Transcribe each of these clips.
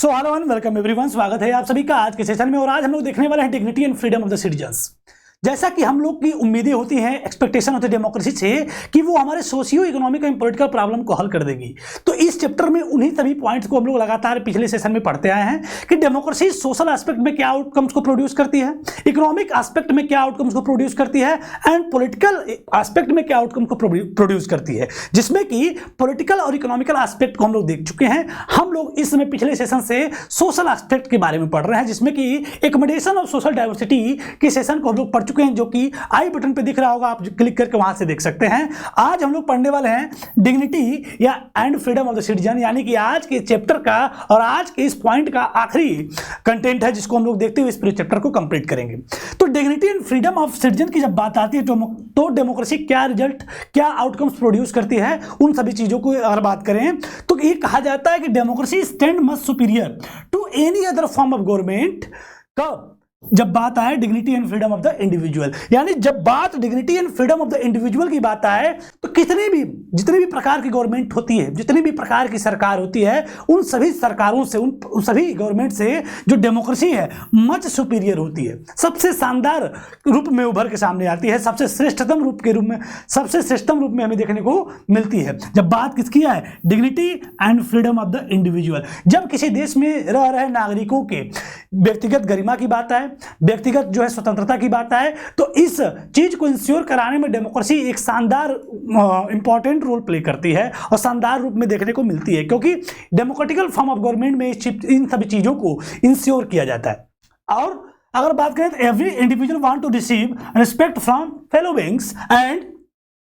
So hello and welcome everyone, स्वागत है आप सभी का आज के सेशन में। और आज हम लोग देखने वाले हैं dignity and freedom of the citizens. जैसा कि हम लोग की उम्मीदें होती हैं, एक्सपेक्टेशन होती है डेमोक्रेसी से कि वो हमारे socio economic and political problem को हल कर देगी। तो इस चैप्टर में उन्हीं सभी पॉइंट्स को हम लोग लगातार पिछले सेशन में पढ़ते आए हैं कि डेमोक्रेसी सोशल एस्पेक्ट में क्या आउटकम्स को प्रोड्यूस करती है, इकोनॉमिक एस्पेक्ट में क्या आउटकम्स को प्रोड्यूस करती है एंड पॉलिटिकल एस्पेक्ट में क्या आउटकम को प्रोड्यूस करती है, जिसमें कि पॉलिटिकल और इकोनॉमिकल एस्पेक्ट को हम लोग देख चुके हैं। हम लोग इस समय पिछले सेशन से सोशल एस्पेक्ट के बारे में पढ़ रहे हैं, जिसमें कि एकमोडेशन ऑफ सोशल डाइवर्सिटी के सेशन को हम लोग पढ़ चुके हैं, जो कि आई बटन पे दिख रहा होगा, आप क्लिक करके वहां से देख सकते हैं। आज हम लोग पढ़ने वाले हैं डिग्निटी या and freedom of the citizen, यानी कि आज के चैप्टर का और आज के इस पॉइंट का आखिरी कंटेंट है, जिसको हम लोग देखते हुए इस पूरे चैप्टर को कंप्लीट करेंगे। तो dignity and freedom of citizen की जब बात आती है तो डेमोक्रेसी क्या रिजल्ट, क्या आउटकम्स प्रोड्यूस करती है, उन सभी चीजों को अगर बात करें तो ये कहा जाता है कि democracy stand much superior to any other form of government. कब? जब बात आए dignity and freedom of the individual, यानी जब बात dignity and freedom of the individual की बात आए तो जितने भी प्रकार की गवर्नमेंट होती है, जितनी भी प्रकार की सरकार होती है, उन सभी सरकारों से, उन सभी गवर्नमेंट से जो डेमोक्रेसी है मच सुपीरियर होती है, सबसे शानदार रूप में उभर के सामने आती है, सबसे श्रेष्ठतम रूप में हमें देखने को मिलती है। जब बात किसकी है? Dignity and freedom of the individual. जब किसी देश में रह रहे नागरिकों के व्यक्तिगत गरिमा की बात आए, व्यक्तिगत जो है स्वतंत्रता की बात आए, तो इस चीज को इंश्योर कराने में डेमोक्रेसी एक शानदार इंपॉर्टेंट रोल प्ले करती है और शानदार रूप में देखने को मिलती है, क्योंकि डेमोक्रेटिकल फॉर्म ऑफ गवर्नमेंट में इन सभी चीजों को इंश्योर किया जाता है। और अगर बात करें तो every individual want to receive respect from fellow beings and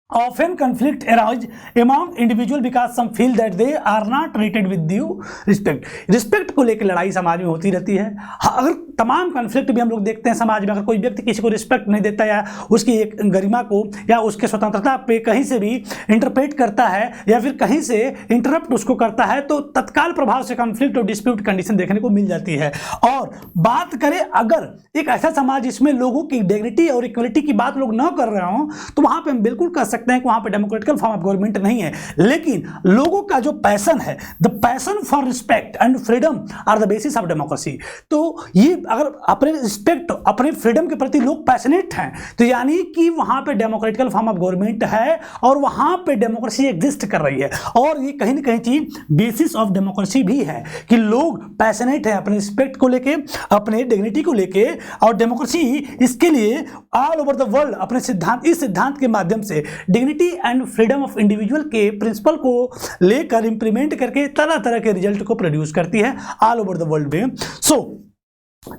often conflict arise among individual because some feel that they are not treated with due respect। Respect को लेकर लड़ाई समाज में होती रहती है। अगर तमाम कन्फ्लिक्ट भी हम लोग देखते हैं समाज में, अगर कोई व्यक्ति किसी को रिस्पेक्ट नहीं देता या उसकी एक गरिमा को या उसके स्वतंत्रता पे कहीं से भी इंटरप्रेट करता है या फिर कहीं से इंटरप्ट उसको करता है, तो तत्काल प्रभाव से कन्फ्लिक्ट और डिस्प्यूट कंडीशन देखने को मिल जाती है। और बात करें अगर एक ऐसा समाज जिसमें लोगों की डिग्निटी और इक्वलिटी की बात लोग न कर रहे हों, तो वहां पे हम बिल्कुल कह सकते हैं कि वहां पे डेमोक्रेटिकल फॉर्म ऑफ गवर्नमेंट नहीं है। लेकिन लोगों का जो पैशन है, the passion for respect and freedom are the basis of democracy. तो ये अगर अपने रिस्पेक्ट, अपने फ्रीडम के प्रति लोग पैशनेट हैं, तो यानी कि वहां पे डेमोक्रेटिकल फॉर्म ऑफ गवर्नमेंट है और वहां पे डेमोक्रेसी एग्जिस्ट कर रही है। और ये कहीं ना कहीं चीज बेसिस ऑफ डेमोक्रेसी भी है कि लोग पैशनेट हैं अपने रिस्पेक्ट को लेके, अपने डिग्निटी को लेके, और डेमोक्रेसी इसके लिए ऑल ओवर द वर्ल्ड अपने इस सिद्धांत के माध्यम से dignity and freedom of individual के प्रिंसिपल को लेकर इंप्लीमेंट करके तरह तरह के रिजल्ट को प्रोड्यूस करती है ऑल ओवर द वर्ल्ड में। So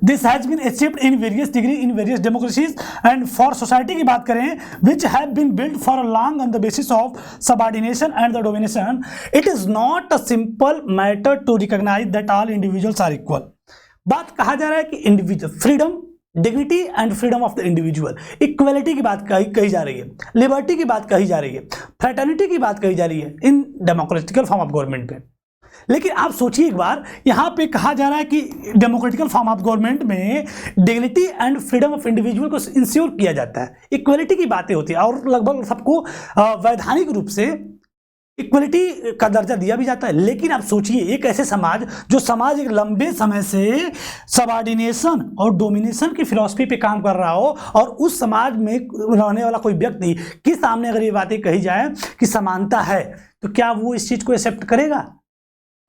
this has been achieved in various degree in various democracies and for society की बात करें which have been built for a long on the basis of subordination and the domination, it is not a simple matter to recognise that all individuals are equal. बात कहा जा रहा है कि individual freedom, dignity and freedom of the individual, equality की बात कही जा रही है, लिबर्टी की बात कही जा रही है, फ्रेटर्निटी की बात कही जा रही है इन डेमोक्रेटिकल फॉर्म ऑफ गवर्नमेंट पे। लेकिन आप सोचिए एक बार, यहां पे कहा जा रहा है कि डेमोक्रेटिकल फॉर्म ऑफ गवर्नमेंट में dignity and freedom of individual को इंश्योर किया जाता है, इक्वलिटी की बातें होती है और लगभग सबको वैधानिक रूप से इक्वलिटी का दर्जा दिया भी जाता है। लेकिन आप सोचिए एक ऐसे समाज, जो समाज एक लंबे समय से सबऑर्डिनेशन और डोमिनेशन की फिलॉसफी पे काम कर रहा हो, और उस समाज में रहने वाला कोई व्यक्ति के सामने अगर ये बातें कही जाए कि समानता है, तो क्या वो इस चीज को एक्सेप्ट करेगा?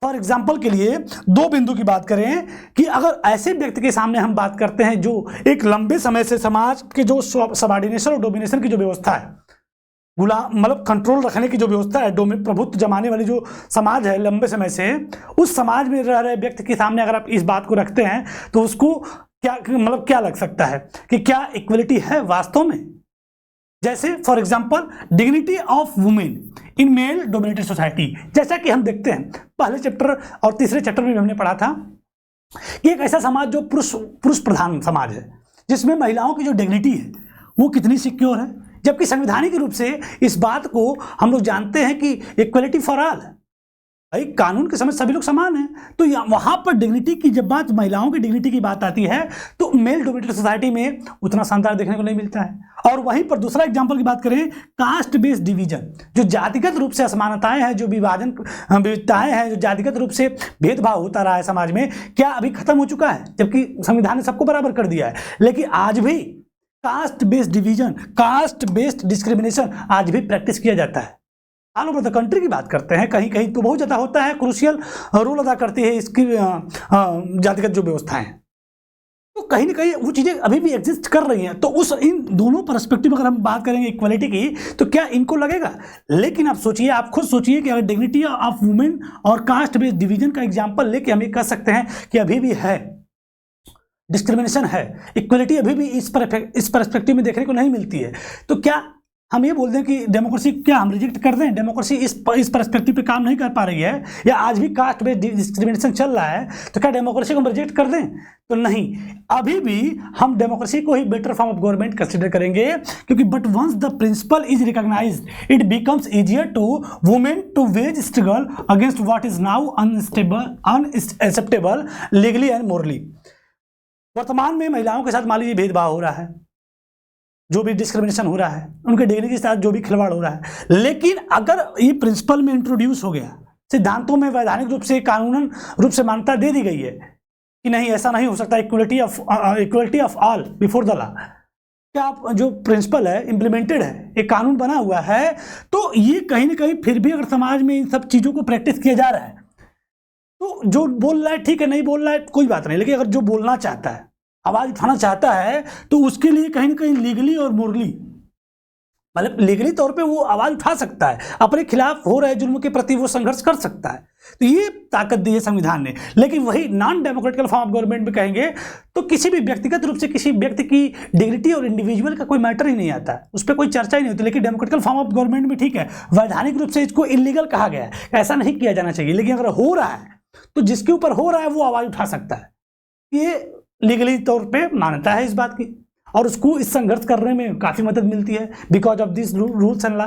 फॉर एग्जाम्पल के लिए दो बिंदु की बात करें कि अगर ऐसे व्यक्ति के सामने हम बात करते हैं जो एक लंबे समय से समाज के जो सबऑर्डिनेशन और डोमिनेशन की जो व्यवस्था है, मतलब कंट्रोल रखने की जो व्यवस्था है, प्रभुत्व जमाने वाली जो समाज है लंबे समय से, उस समाज में रह रहे व्यक्ति के सामने अगर आप इस बात को रखते हैं, तो उसको क्या लग सकता है कि क्या इक्वलिटी है वास्तव में? जैसे for example dignity of women in male dominated society, जैसा कि हम देखते हैं पहले चैप्टर और तीसरे चैप्टर में हमने पढ़ा था कि एक ऐसा समाज जो पुरुष प्रधान समाज है, जिसमें महिलाओं की जो डिग्निटी है वो कितनी सिक्योर है, जबकि संवैधानिक रूप से इस बात को हम लोग जानते हैं कि इक्वलिटी फॉर ऑल है। भाई कानून के समझ सभी लोग समान हैं। तो वहां पर डिग्निटी की जब बात, महिलाओं की डिग्निटी की बात आती है, तो मेल डोमिनेटेड सोसाइटी में उतना शानदार देखने को नहीं मिलता है। और वहीं पर दूसरा एग्जांपल की बात करें, कास्ट बेस्ड डिवीजन, जो जातिगत रूप से असमानताएं हैं, जो विविधताएं हैं, जो जातिगत रूप से भेदभाव होता रहा है समाज में, क्या अभी खत्म हो चुका है? जबकि संविधान ने सबको बराबर कर दिया है, लेकिन आज भी cast based division, caste based discrimination आज भी प्रैक्टिस किया जाता है। ऑल ओवर द कंट्री की बात करते हैं, कहीं कहीं तो बहुत ज़्यादा होता है, क्रूशियल रोल अदा करती है इसकी जातिगत जो व्यवस्थाएं हैं। तो कहीं ना कहीं वो चीज़ें अभी भी एग्जिस्ट कर रही हैं। तो उस इन दोनों पर्सपेक्टिव अगर हम बात करेंगे इक्वलिटी की, तो क्या इनको लगेगा? लेकिन आप सोचिए, आप खुद सोचिए कि अगर डिग्निटी ऑफ वुमेन और कास्ट बेस्ड डिवीजन का एग्जाम्पल लेके हम ये कह सकते हैं कि अभी भी है डिस्क्रिमिनेशन, है इक्वलिटी, अभी भी इस परस्पेक्टिव में देखने को नहीं मिलती है। तो क्या हम ये बोल दें कि डेमोक्रेसी, क्या हम रिजेक्ट कर दें? डेमोक्रेसी इस परस्पेक्टिव पे काम नहीं कर पा रही है, या आज भी कास्ट बेस्ड डिस्क्रिमिनेशन चल रहा है, तो क्या डेमोक्रेसी को हम रिजेक्ट कर दें? तो नहीं, अभी भी हम डेमोक्रेसी को ही better form of government consider करेंगे, क्योंकि but once the principle is recognized it becomes easier to women to wage struggle against what is now unacceptable legally and morally. वर्तमान में महिलाओं के साथ मान लीजिए भेदभाव हो रहा है, जो भी डिस्क्रिमिनेशन हो रहा है, उनके डिग्री के साथ जो भी खिलवाड़ हो रहा है, लेकिन अगर ये प्रिंसिपल में इंट्रोड्यूस हो गया, सिद्धांतों में वैधानिक रूप से, कानूनन रूप से मान्यता दे दी गई है कि नहीं, ऐसा नहीं हो सकता, equality of all before the law, क्या आप जो प्रिंसिपल है इम्प्लीमेंटेड है, एक कानून बना हुआ है, तो ये कहीं ना कहीं फिर भी अगर समाज में इन सब चीज़ों को प्रैक्टिस किया जा रहा है, तो जो बोल रहा है ठीक है, नहीं बोल रहा है कोई बात नहीं, लेकिन अगर जो बोलना चाहता है, आवाज उठाना चाहता है, तो उसके लिए कहीं ना कहीं लीगली और मोरली, मतलब लीगली तौर पे वो आवाज उठा सकता है, अपने खिलाफ हो रहे जुल्म के प्रति वो संघर्ष कर सकता है। तो ये ताकत दी है संविधान ने। लेकिन वही non democratical form of government में कहेंगे तो किसी भी व्यक्तिगत रूप से किसी व्यक्ति की डिग्निटी और इंडिविजुअल का कोई मैटर ही नहीं आता है, उस पर कोई चर्चा ही नहीं होती। लेकिन डेमोक्रेटिकल फॉर्म ऑफ गवर्नमेंट में ठीक है, वैधानिक रूप से इसको इलीगल कहा गया है, ऐसा नहीं किया जाना चाहिए, लेकिन अगर हो रहा है तो जिसके ऊपर हो रहा है वो आवाज उठा सकता है। ये लीगली तौर पे मान्यता है इस बात की, और उसको इस संघर्ष करने में काफी मदद मिलती है because of this rules and law.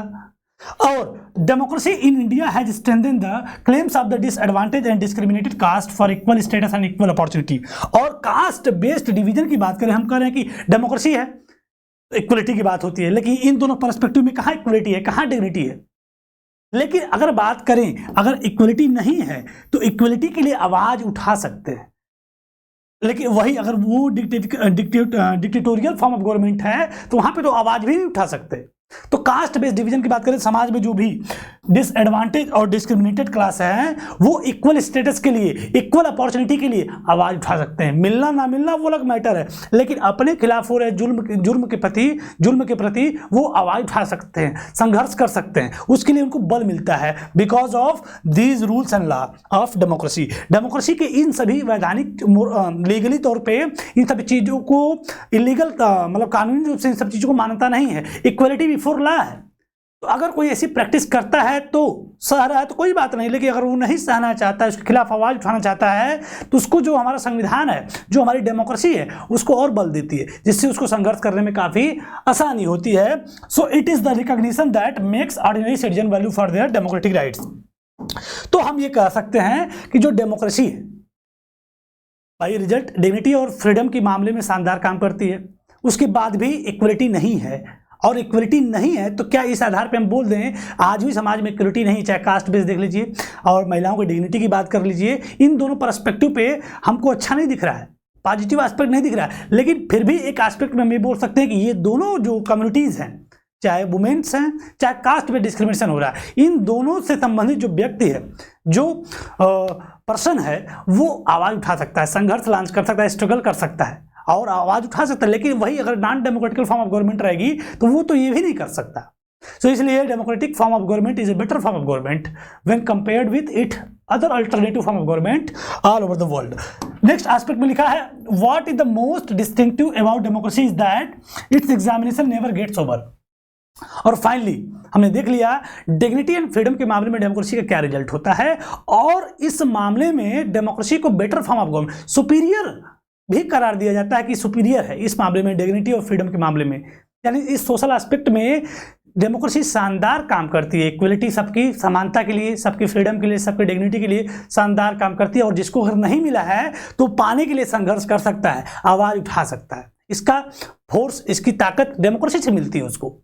और democracy in India has strengthened the claims of the disadvantage and discriminated caste for equal status and equal opportunity. और कास्ट बेस्ड डिवीजन की बात करें, हम कह रहे हैं कि डेमोक्रेसी है, इक्वलिटी की बात होती है, लेकिन इन दोनों पर्सपेक्टिव में कहाँ इक्वलिटी है, कहाँ डिग्निटी है। लेकिन अगर बात करें, अगर इक्वलिटी नहीं है तो इक्वलिटी के लिए आवाज उठा सकते हैं, लेकिन वही अगर वो डिक्टेटोरियल फॉर्म ऑफ गवर्नमेंट है तो वहां पे तो आवाज भी नहीं उठा सकते। तो कास्ट बेस्ड डिवीजन की बात करें, समाज में जो भी डिसएडवांटेज और डिस्क्रिमिनेटेड क्लास है वो इक्वल स्टेटस के लिए, इक्वल अपॉर्चुनिटी के लिए आवाज उठा सकते हैं। मिलना ना मिलना वो अलग मैटर है, लेकिन अपने खिलाफ हो रहे जुर्म के प्रति वो आवाज उठा सकते हैं, संघर्ष कर सकते हैं, उसके लिए उनको बल मिलता है because of these rules and law of democracy. Democracy के इन सभी वैधानिक लीगली तौर पे इन सब चीजों को इलीगल, मतलब कानूनी रूप से इन सब चीजों को मान्यता नहीं है, इक्वलिटी बिफोर लॉ है। तो अगर कोई ऐसी प्रैक्टिस करता है तो सह रहा है तो कोई बात नहीं, लेकिन अगर वो नहीं सहना चाहता है, उसके खिलाफ आवाज उठाना चाहता है, तो उसको जो हमारा संविधान है, जो हमारी डेमोक्रेसी है, उसको और बल देती है, जिससे उसको संघर्ष करने में काफी आसानी होती है। So it is the recognition that makes ordinary citizen value for their democratic rights. तो हम ये कह सकते हैं कि जो डेमोक्रेसी है भाई, रिजल्ट डिग्निटी और फ्रीडम के मामले में शानदार काम करती है, उसके बाद भी इक्वलिटी नहीं है। और इक्वलिटी नहीं है तो क्या इस आधार पे हम बोल दें आज भी समाज में इक्वलिटी नहीं, चाहे कास्ट बेस देख लीजिए और महिलाओं की डिग्निटी की बात कर लीजिए, इन दोनों पर्सपेक्टिव पे हमको अच्छा नहीं दिख रहा है, पॉजिटिव एस्पेक्ट नहीं दिख रहा है। लेकिन फिर भी एक एस्पेक्ट में हम ये बोल सकते हैं कि ये दोनों जो कम्युनिटीज़ हैं, चाहे वुमेन्स हैं चाहे कास्ट में डिस्क्रिमिनेशन हो रहा है, इन दोनों से संबंधित जो व्यक्ति है, जो पर्सन है, वो आवाज़ उठा सकता है, संघर्ष लॉन्च कर सकता है, स्ट्रगल कर सकता है और आवाज़ उठा सकता है। लेकिन वही अगर non democratical form of government रहेगी तो वो तो ये भी नहीं कर सकता। सो इसलिए democratic form of government is a better form of government when compared with it other alternative form of government all over the world. Next aspect में लिखा है, what is the most distinctive about democracy is that its examination never gets over. और finally हमने देख लिया dignity and freedom के मामले में डेमोक्रेसी का क्या रिजल्ट होता है, और इस मामले में डेमोक्रेसी को better form of government, superior भी करार दिया जाता है कि सुपीरियर है इस मामले में, डिग्निटी और फ्रीडम के मामले में। यानी इस सोशल एस्पेक्ट में डेमोक्रेसी शानदार काम करती है, इक्वलिटी, सबकी समानता के लिए, सबकी फ्रीडम के लिए, सबकी डिग्निटी के लिए शानदार काम करती है। और जिसको अगर नहीं मिला है तो पाने के लिए संघर्ष कर सकता है, आवाज उठा सकता है। इसका फोर्स, इसकी ताकत डेमोक्रेसी से मिलती है उसको।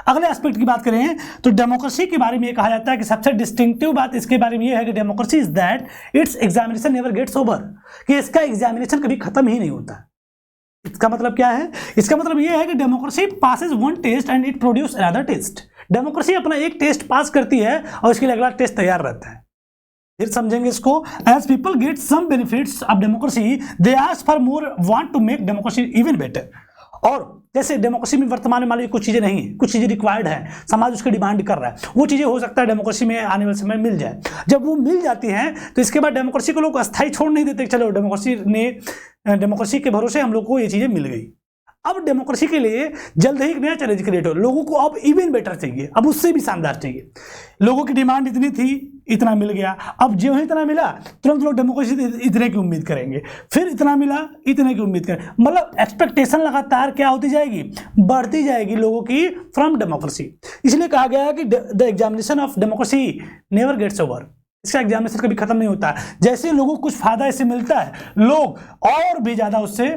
अगले एस्पेक्ट की बात करें तो डेमोक्रेसी के बारे में ये कहा जाता है कि सबसे डिस्टिंक्टिव बात इसके बारे में ये है कि democracy is that its examination never gets over, कि इसका एग्जामिनेशन कभी खत्म ही नहीं होता। इसका मतलब क्या है? इसका मतलब ये है कि democracy passes one test and it produce another test. Democracy अपना एक टेस्ट पास करती है और इसके लिए अगला टेस्ट तैयार रहता है। फिर समझेंगे इसको। As people get some benefits of democracy they ask for more, want to make democracy even better. और जैसे डेमोक्रेसी में वर्तमान में मान लीजिए कुछ चीज़ें नहीं है, कुछ चीज़ें रिक्वायर्ड है, समाज उसकी डिमांड कर रहा है, वो चीज़ें हो सकता है डेमोक्रेसी में आने वाले समय मिल जाए। जब वो मिल जाती हैं तो इसके बाद डेमोक्रेसी को लोग अस्थायी छोड़ नहीं देते, चलो डेमोक्रेसी के भरोसे हम लोग को ये चीज़ें मिल गई। अब डेमोक्रेसी के लिए जल्द ही एक नया चैलेंज क्रिएट हो, लोगों को अब इवन बेटर चाहिए, अब उससे भी शानदार चाहिए। लोगों की डिमांड इतनी थी, इतना मिल गया, अब जो ही इतना मिला तुरंत लोग डेमोक्रेसी इतने की उम्मीद करेंगे, फिर इतना मिला, इतने की उम्मीद करें। मतलब एक्सपेक्टेशन लगातार क्या होती जाएगी? बढ़ती जाएगी लोगों की फ्रॉम डेमोक्रेसी। इसलिए कहा गया है कि the examination of democracy never gets over, इसका एग्जामिनेशन कभी खत्म नहीं होता। जैसे लोगों को कुछ फायदा इससे मिलता है, लोग और भी ज़्यादा उससे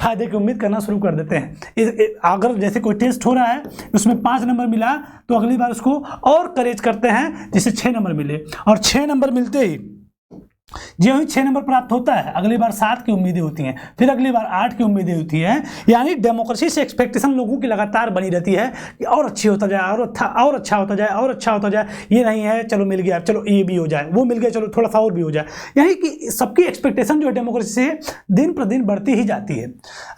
फायदे की उम्मीद करना शुरू कर देते हैं। अगर जैसे कोई टेस्ट हो रहा है उसमें 5 नंबर मिला तो अगली बार उसको और करेज करते हैं जिससे 6 नंबर मिले, और 6 नंबर मिलते ही जो ही 6 नंबर प्राप्त होता है अगली बार 7 की उम्मीदें होती हैं, फिर अगली बार 8 की उम्मीदें होती हैं। यानी डेमोक्रेसी से एक्सपेक्टेशन लोगों की लगातार बनी रहती है कि और अच्छी होता जाए, और अच्छा होता जाए, और अच्छा होता जाए। ये नहीं है चलो मिल गया, चलो ये भी हो जाए, वो मिल गया चलो थोड़ा सा और भी हो जाए। यानी कि सबकी एक्सपेक्टेशन जो है डेमोक्रेसी से दिन प्रतिदिन बढ़ती ही जाती है।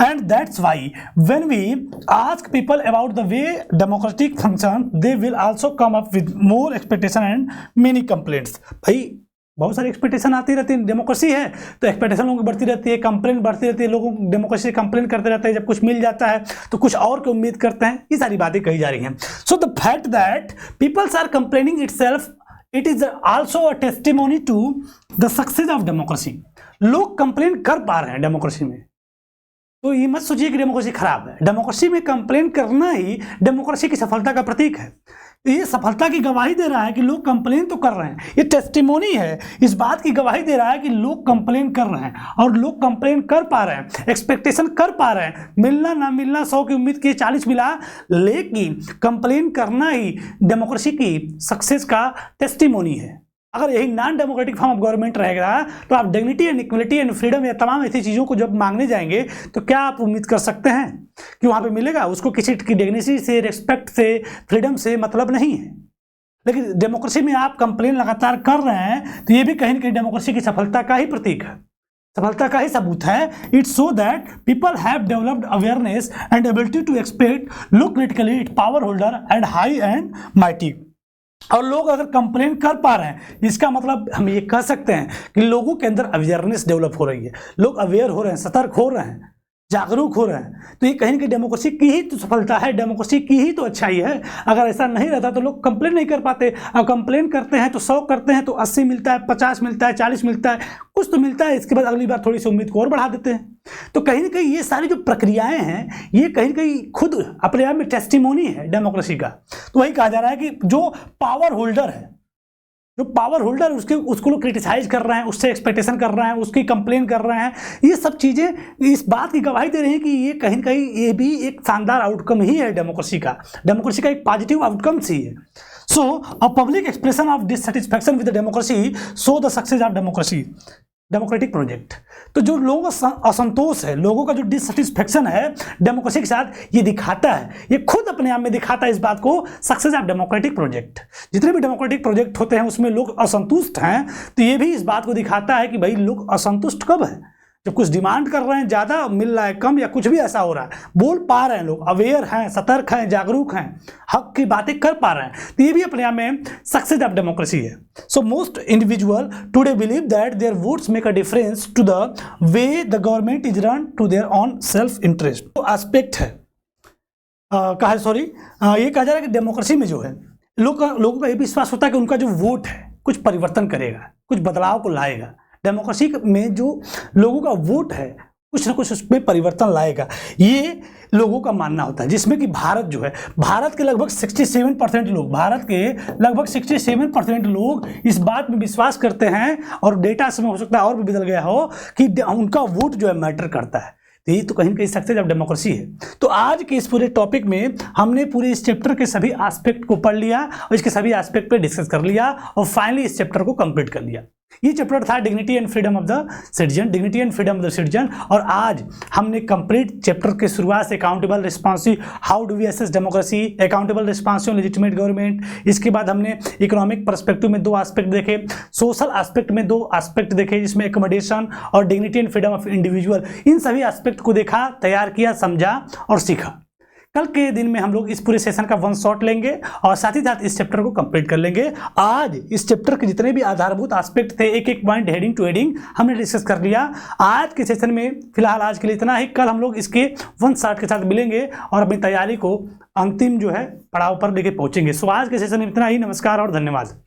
And that's why when we ask people about the way democratic function they will also come up with more expectation and many complaints. भाई बहुत सारी एक्सपेक्टेशन आती रहती है, डेमोक्रेसी है तो एक्सपेक्टेशन लोगों की बढ़ती रहती है, कंप्लेंट बढ़ती रहती है, लोगों डेमोक्रेसी से कंप्लेंट करते रहते हैं, जब कुछ मिल जाता है तो कुछ और की उम्मीद करते हैं। ये सारी बातें कही जा रही हैं। So the fact that peoples are complaining itself, it is also a testimony to the success of democracy. लोग कंप्लेन कर पा रहे हैं डेमोक्रेसी में, तो ये मत सोचिए कि डेमोक्रेसी खराब है। डेमोक्रेसी में कंप्लेन करना ही डेमोक्रेसी की सफलता का प्रतीक है। ये सफलता की गवाही दे रहा है कि लोग कंप्लेन तो कर रहे हैं, ये टेस्टिमोनी है, इस बात की गवाही दे रहा है कि लोग कंप्लेन कर रहे हैं और लोग कंप्लेन कर पा रहे हैं, एक्सपेक्टेशन कर पा रहे हैं। मिलना ना मिलना 100 की उम्मीद की 40 मिला, लेकिन कंप्लेन करना ही डेमोक्रेसी की सक्सेस का टेस्टिमोनी है। अगर यही non democratic form of government रहेगा तो आप dignity and equality and freedom या तमाम ऐसी चीज़ों को जब मांगने जाएंगे तो क्या आप उम्मीद कर सकते हैं कि वहाँ पे मिलेगा? उसको किसी की डिग्निटी से, रिस्पेक्ट से, फ्रीडम से मतलब नहीं है। लेकिन डेमोक्रेसी में आप कंप्लेन लगातार कर रहे हैं तो ये भी कहीं ना कहीं डेमोक्रेसी की सफलता का ही प्रतीक है, सफलता का ही सबूत है। It's so that people have developed awareness and ability to expect, look critically at power holder and high and mighty. और लोग अगर कंप्लेन कर पा रहे हैं, इसका मतलब हम ये कह सकते हैं कि लोगों के अंदर अवेयरनेस डेवलप हो रही है, लोग अवेयर हो रहे हैं, सतर्क हो रहे हैं, जागरूक हो रहे हैं। तो ये कहीं ना कहीं डेमोक्रेसी की ही तो सफलता है, डेमोक्रेसी की ही तो अच्छाई है। अगर ऐसा नहीं रहता तो लोग कंप्लेन नहीं कर पाते। अब कंप्लेन करते हैं तो 100 करते हैं तो 80 मिलता है, 50 मिलता है, 40 मिलता है, कुछ तो मिलता है। इसके बाद अगली बार थोड़ी सी उम्मीद को और बढ़ा देते हैं। तो कहीं ना कहीं ये सारी जो प्रक्रियाएं हैं ये कहीं ना कहीं खुद अपने आप में टेस्टिमोनी है डेमोक्रेसी का। तो वही कहा जा रहा है कि जो पावर होल्डर है, जो पावर होल्डर उसको लोग क्रिटिसाइज कर रहे हैं, उससे एक्सपेक्टेशन कर रहे हैं, उसकी कंप्लेन कर रहे हैं, ये सब चीज़ें इस बात की गवाही दे रही हैं कि ये कहीं ना कहीं ये भी एक शानदार आउटकम ही है डेमोक्रेसी का एक पॉजिटिव आउटकम ही है। So a public expression of dissatisfaction with democracy so the success of democratic project. तो जो लोगों का असंतोष है, लोगों का जो डिससेटिस्फैक्शन है डेमोक्रेसी के साथ, ये दिखाता है, ये खुद अपने आप में दिखाता है इस बात को, सक्सेस ऑफ डेमोक्रेटिक प्रोजेक्ट। जितने भी डेमोक्रेटिक प्रोजेक्ट होते हैं उसमें लोग असंतुष्ट हैं, तो ये भी इस बात को दिखाता है कि भाई लोग असंतुष्ट कब है, जब कुछ डिमांड कर रहे हैं, ज़्यादा मिल रहा है, कम, या कुछ भी ऐसा हो रहा है, बोल पा रहे हैं लोग, अवेयर हैं, सतर्क हैं, जागरूक हैं, हक की बातें कर पा रहे हैं, तो ये भी अपने आप में सक्सेस ऑफ डेमोक्रेसी है। So most individual today believe that their votes make a difference to the way the government is run to their own self interest. तो एस्पेक्ट है ये कहा जा रहा है कि डेमोक्रेसी में जो है लोगों का ये विश्वास होता है कि उनका जो वोट है कुछ परिवर्तन करेगा, कुछ बदलाव को लाएगा। डेमोक्रेसी में जो लोगों का वोट है कुछ ना कुछ उसमें परिवर्तन लाएगा, ये लोगों का मानना होता है। जिसमें कि भारत जो है, भारत के लगभग 67% लोग, भारत के लगभग 67% लोग इस बात में विश्वास करते हैं, और डेटा समय हो सकता है और भी बदल गया हो, कि उनका वोट जो है मैटर करता है। तो ये तो कहीं ना कहीं सक्सेस ऑफ डेमोक्रेसी है। तो आज के इस पूरे टॉपिक में हमने पूरे इस चैप्टर के सभी एस्पेक्ट को पढ़ लिया और इसके सभी एस्पेक्ट पे डिस्कस कर लिया और फाइनली इस चैप्टर को कंप्लीट कर लिया। ये चैप्टर था dignity and freedom of the citizen, dignity and freedom of the citizen. और आज हमने कंप्लीट चैप्टर के शुरुआत से accountable responsive, how do we assess democracy, accountable responsive legitimate government, इसके बाद हमने इकोनॉमिक पर्सपेक्टिव में 2 एस्पेक्ट देखे, सोशल एस्पेक्ट में 2 एस्पेक्ट देखे जिसमें एकोमोडेशन और dignity and freedom of individual, इन सभी एस्पेक्ट को देखा, तैयार किया, समझा और सीखा। कल के दिन में हम लोग इस पूरे सेशन का 1 शॉट लेंगे और साथ ही साथ इस चैप्टर को कंप्लीट कर लेंगे। आज इस चैप्टर के जितने भी आधारभूत एस्पेक्ट थे, एक एक पॉइंट हेडिंग टू हेडिंग हमने डिस्कस कर लिया। आज के सेशन में फिलहाल आज के लिए इतना ही। कल हम लोग इसके 1 शॉट के साथ मिलेंगे और अपनी तैयारी को अंतिम जो है पड़ाव पर लेके पहुंचेंगे। सो आज के सेशन में इतना ही। नमस्कार और धन्यवाद।